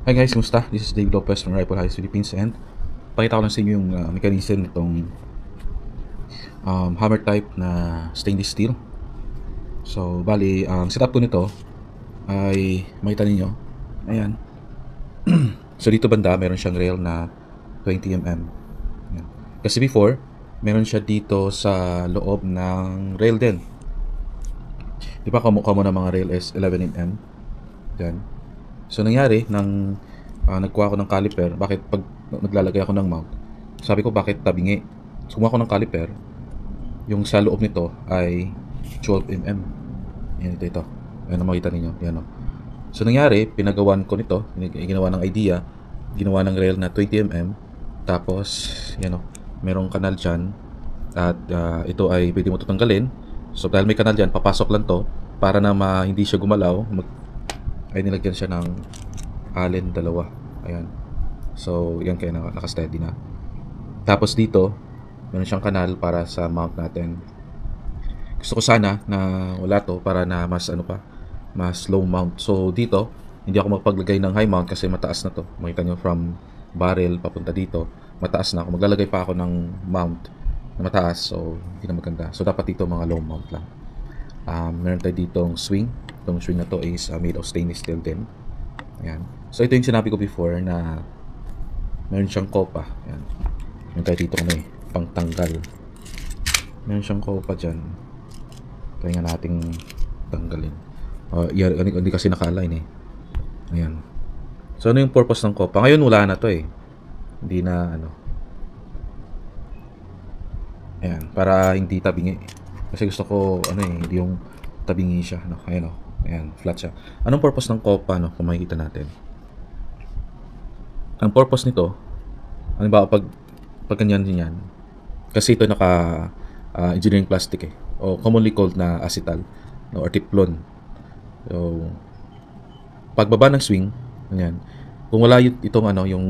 Hi guys, kumusta? This is Dave Lopez from Rifle Heights, Philippines, and pakita ko lang sa inyo yung mechanism nitong hammer type na stainless steel. So, bali, setup ko nito ay makita ninyo. Ayan. So, dito banda, meron siyang rail na 20mm. Ayan. Kasi before, meron siya dito sa loob ng rail din. Di ba kamukha mo ng mga rail is 11mm? Yan. So nangyari nang nagkuha ako ng caliper, bakit pag naglalagay ako ng mount, sabi ko bakit tabingi. So kumuha ako ng caliper, yung sa loob nito ay 12mm. Yan ito. Ayan ang makita ninyo. Yan o. So nangyari, pinagawan ko nito, ginawa ng idea, ginawa ng rail na 20mm, tapos yan o, merong kanal dyan, at ito ay pwede mo ito tanggalin. So dahil may kanal dyan, papasok lang to para na hindi siya gumalaw, ay nilagyan siya ng allen dalawa. Ayan. So, yan kaya naka-steady na. Tapos dito, meron siyang kanal para sa mount natin. Gusto ko sana na wala to para na mas mas low mount. So, dito, hindi ako magpaglagay ng high mount kasi mataas na to. Makita nyo from barrel papunta dito, mataas na ako. Maglalagay pa ako ng mount na mataas. So, hindi na maganda. So, dapat dito mga low mount lang. Meron tayo ditong swing. Itong swing na to is made of stainless steel din. Ayan. So ito yung sinabi ko before na meron siyang kopa. Ayan. Meron tayo dito pangtanggal. Meron siyang kopa dyan. Kaya nga nating tanggalin. Hindi kasi naka-align eh. Ayan. So ano yung purpose ng kopa? Ngayon wala na to eh. Hindi na Ayan. Para hindi tabingi. Kasi gusto ko hindi yung tabingi siya. Ayan o. Ayan, flat siya. Anong purpose ng kopa, kung makikita natin? Ang purpose nito, halimbawa pag ganyan din yan, kasi ito naka engineering plastic o commonly called na acetal, or teflon. So, pagbaba ng swing, ganyan, kung wala itong yung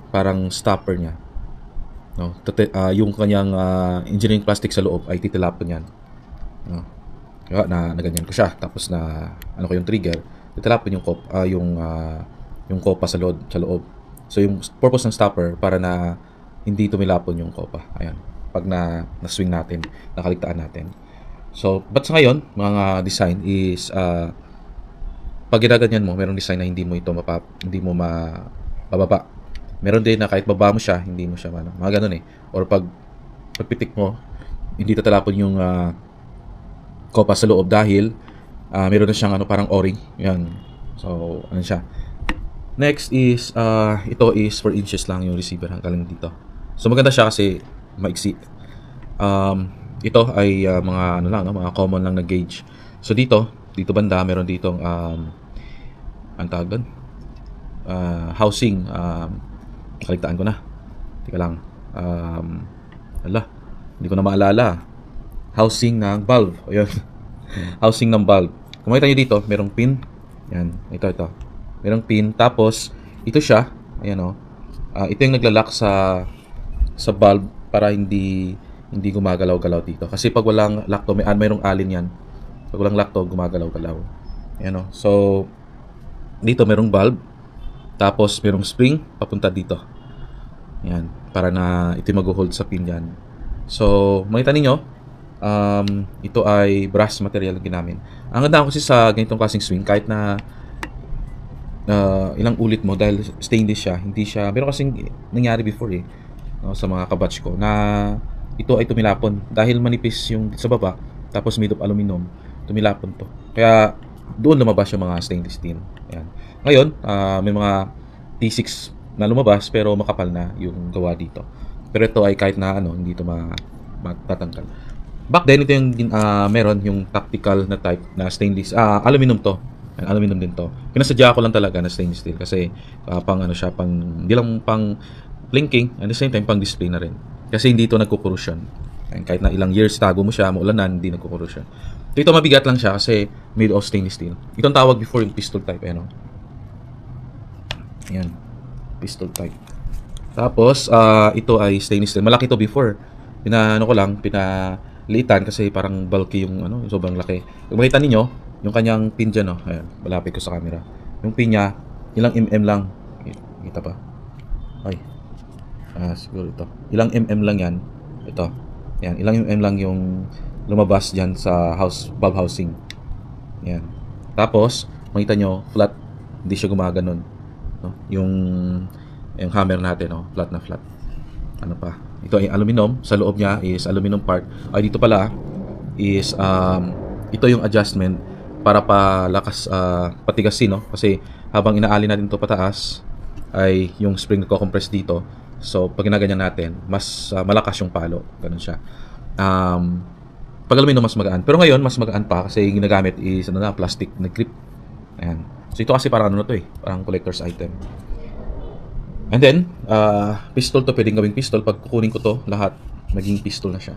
parang stopper niya, yung kanyang engineering plastic sa loob ay titilapon yan. Na ganyan ko siya, tapos na ko yung trigger, titilapin yung kopa sa loob. So yung purpose ng stopper para na hindi tumilapon yung kopa. Ayan, pag na-swing natin, nakaligtaan natin. So but sa ngayon, mga design is pag ginaganyan mo, merong design na hindi mo mababa. Meron din na kahit baba mo siya, hindi mo siya mga ganun or pag pagpitik mo, hindi tatalapon yung kopa sa loob dahil meron na siyang parang o-ring. Yan. So, siya. Next is ito is 4 inches lang yung receiver hanggang dito. So, maganda siya kasi maiksi. Ito ay mga mga common lang na gauge. So, dito banda meron ditong ang tawag doon? Housing. Nakaligtaan ko na. Teka lang. Hindi ko na maalala. Housing ng valve. Ayun. Housing ng valve. Kung makita nyo dito, merong pin. Yan. Ito. Merong pin. Tapos, ito siya. Ayan o. Ito yung naglalak sa valve para hindi gumagalaw-galaw dito. Kasi pag walang lock to, mayroong alin yan. Pag walang lock to, gumagalaw-galaw. Ayan o. So, dito merong valve. Tapos, merong spring papunta dito. Ayan. Para na ito mag-hold sa pin yan. So, makita ninyo, ito ay brass material na ginamit. Ang ganda kasi sa ganitong klaseng swing, kahit na ilang ulit mo, dahil stainless siya, hindi siya, pero kasing nangyari before sa mga kabatch ko, na ito ay tumilapon dahil manipis yung sa baba, tapos made of aluminum, tumilapon to. Kaya doon lumabas yung mga stainless steel. Ayan. Ngayon, may mga T6 na lumabas pero makapal na yung gawa dito. Pero ito ay kahit na hindi ito matatanggal. Back then, ito yung meron yung tactical na type na stainless. Aluminum to. Aluminum din to. Pinasadya ko lang talaga na stainless steel kasi hindi lang pang blinking, at the same time pang display na rin. Kasi hindi ito nagko-corrosion. Kahit na ilang years tago mo siya, maulanan, hindi nagko-corrosion. Ito mabigat lang siya kasi made of stainless steel. Itong tawag before yung pistol type. Ayan. Pistol type. Tapos, ito ay stainless steel. Malaki to before. Pinalitan kasi parang bulky yung sobrang laki. Kung makita ninyo, yung kanyang pin dyan, ayan, malapit ko sa camera. Yung pin niya, ilang mm lang. Kita pa. Ay. Siguro ito. Ilang lang yan. Ito. Yan. Ilang lang yung lumabas dyan sa bulb housing. Yan. Tapos, makita nyo, flat. Hindi siya gumaganon. No? Yung hammer natin, no? Flat na flat. Ano pa? Ito ay aluminum. Sa loob niya is aluminum part. Ay, dito pala is ito yung adjustment para palakas patigasin, no? Kasi habang inaali natin ito pataas ay yung spring nagko-compress dito. So pag ginaganyan natin, mas malakas yung palo. Ganun siya. Pag aluminum mas magaan. Pero ngayon mas magaan pa kasi yung ginagamit is plastic na grip. Ayan. So ito kasi parang to parang collector's item. And then, pistol to, pwedeng gawing pistol. Pag kukunin ko to, lahat, maging pistol na siya.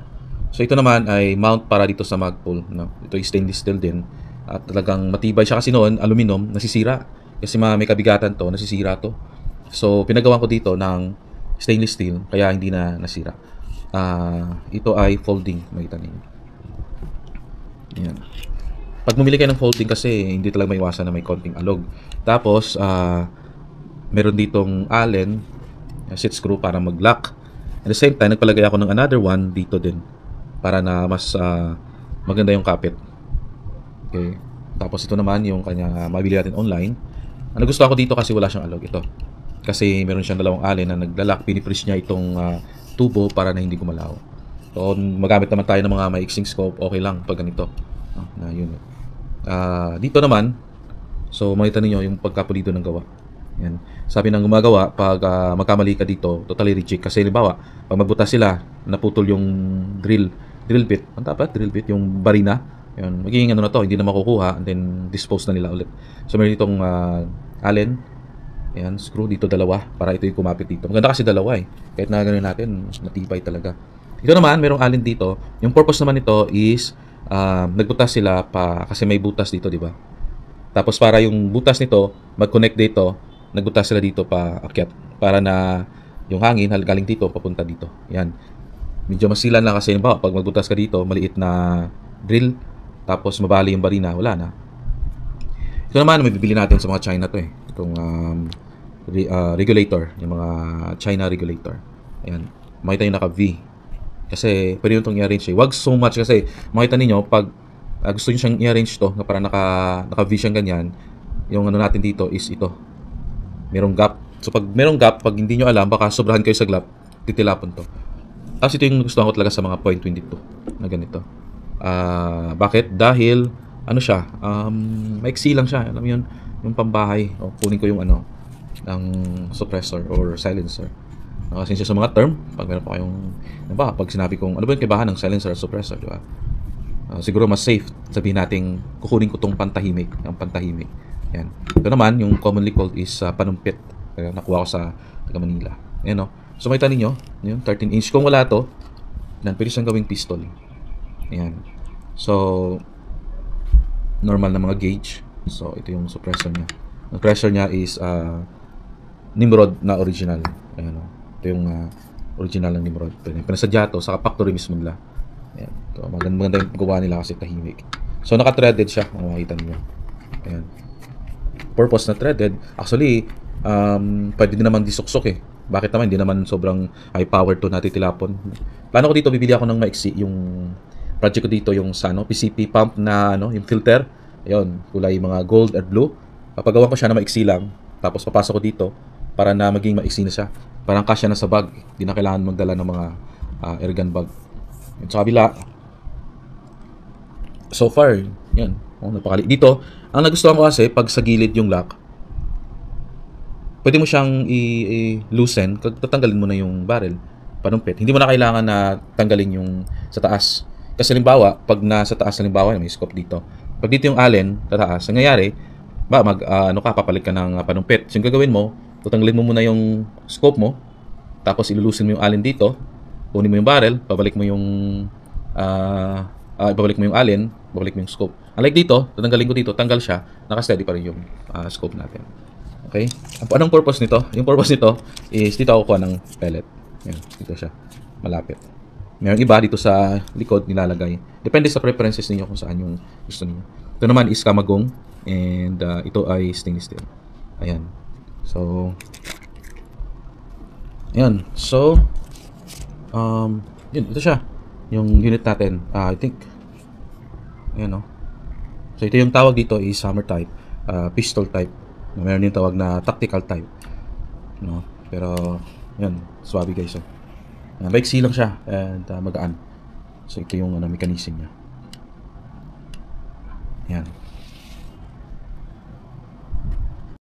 So, ito naman ay mount para dito sa magpul. No? Ito ay stainless steel din. At talagang matibay siya kasi noon, aluminum, nasisira. Kasi may kabigatan to, nasisira to. So, pinagawa ko dito ng stainless steel, kaya hindi na nasira. Ito ay folding, makita ninyo. Yan. Pag bumili kayo ng folding kasi, hindi talaga maiwasan na may konting alog. Tapos, meron ditong Allen seat screw para mag-lock. At the same time, nagpalagay ako ng another one dito din para na mas maganda yung kapit. Okay. Tapos ito naman yung kanya mabili natin online. Ang gusto ako dito kasi wala siyang alog ito. Kasi meron siyang dalawang Allen na naglalak. Pinipres niya itong tubo para na hindi gumalaw. So, magamit naman tayo ng mga maiksing scope, okay lang pag ganito. Na yun. Dito naman, so makita niyo yung pagkapulido ng gawa. Yan. Sabi ng gumagawa, pag magkamali ka dito, totally reject. Kasi halimbawa, pag magbutas sila, naputol yung drill bit. Ang dapat, drill bit, yung barina. Yan. Magiging na to, hindi na makukuha, and then dispose na nila ulit. So, meron itong Allen. Yan, screw dito dalawa, para ito yung kumapit dito. Maganda kasi dalawa eh. Kahit na gano'n natin, matibay talaga. Ito naman, merong Allen dito. Yung purpose naman nito is, nagbutas sila kasi may butas dito, di ba? Tapos para yung butas nito, mag-connect dito, nagbutas sila dito pa akyat para na yung hangin galing dito papunta dito. Yan. Medyo masilan lang kasi pag magbutas ka dito, maliit na drill, tapos mabali yung barina, wala na. Ito naman, may bibili natin sa mga China to eh. Itong regulator, yung mga China regulator. Ayan. Makita yung naka-V. Kasi pwede yung itong i-arrange eh. Wag so much kasi makita ninyo, pag gusto nyo siyang i-arrange to, na parang naka-V siyang ganyan, yung ano natin dito is ito. Merong gap. So pag merong gap, pag hindi nyo alam, baka sobrahan kayo sa gap, titilapon to. Tapos ito yung gusto ko talaga sa mga .22 na ganito. Bakit? Dahil ano siya, maiksi lang siya. Alam mo yun, yung pambahay. O kunin ko yung ng suppressor or silencer. Kasi siya sa mga term, pag meron pa kayong, pag sinabi kong, ano ba yung kaibahan ng silencer or suppressor, di ba? Siguro mas safe sabihin natin kukunin ko tong pantahimik, ang pantahimik. Yan. Ito naman yung commonly called is panumpit. Kaya nakuha ko sa taga Manila. Ayan no. So makita niyo, yung 13 inch. Kung wala to, pwede siyang gawing pistol. Ayan. So normal na mga gauge. So ito yung suppressor niya. Ang pressure niya is Nimrod na original. Ayan no. Ito yung original ng Nimrod. Pinasadya to sa factory mismo nila. Ayan. So, maganda yung gawa nila kasi tahimik. So, naka-threaded siya. Kung makikita niyo. Ayan. Purpose na threaded. Actually, pwede din naman disuksok eh. Bakit naman? Hindi naman sobrang high power to natitilapon. Plano ko dito, bibili ako ng maiksi. Yung project ko dito, yung sa PCP pump na yung filter. Ayun, kulay mga gold at blue. Papagawa ko siya na maiksi lang. Tapos papasok ko dito para na maging maiksi na siya. Parang kasya na sa bag. Hindi na kailangan magdala ng mga airgun bag. Yun, sa kabila. So far, yan. Napakali. Dito, ang nagustuhan ko kasi, pag sa gilid yung lock, pwede mo siyang i-loosen, tatanggalin mo na yung barrel, panumpit. Hindi mo na kailangan na tanggalin yung sa taas. Kasi halimbawa, pag nasa taas halimbawa, may scope dito. Pag dito yung allen, sa taas, ang nangyayari, papalit ka ng panumpit. So yung gagawin mo, tatanggalin mo muna yung scope mo, tapos ilulusin mo yung allen dito, kunin mo yung barrel, babalik mo yung allen, babalik mo yung scope. Unlike dito, tatanggalin ko dito, tanggal siya, naka-steady pa rin yung scope natin. Okay? Anong purpose nito? Yung purpose nito is dito ako kuha ng pellet. Yan, dito siya. Malapit. Mayroong iba dito sa likod nilalagay. Depende sa preferences niyo kung saan yung gusto niyo. Ito naman is kamagong and ito ay stainless steel. Ayan. So, Ayan. So, yun, ito siya. Yung unit natin. I think, ayan, no? So, ito yung tawag dito is hammer type, pistol type. Meron yung tawag na tactical type. No? Pero, yan, swabe guys. So. Maiksi lang siya and magaan. So, ito yung mechanism niya. Yan.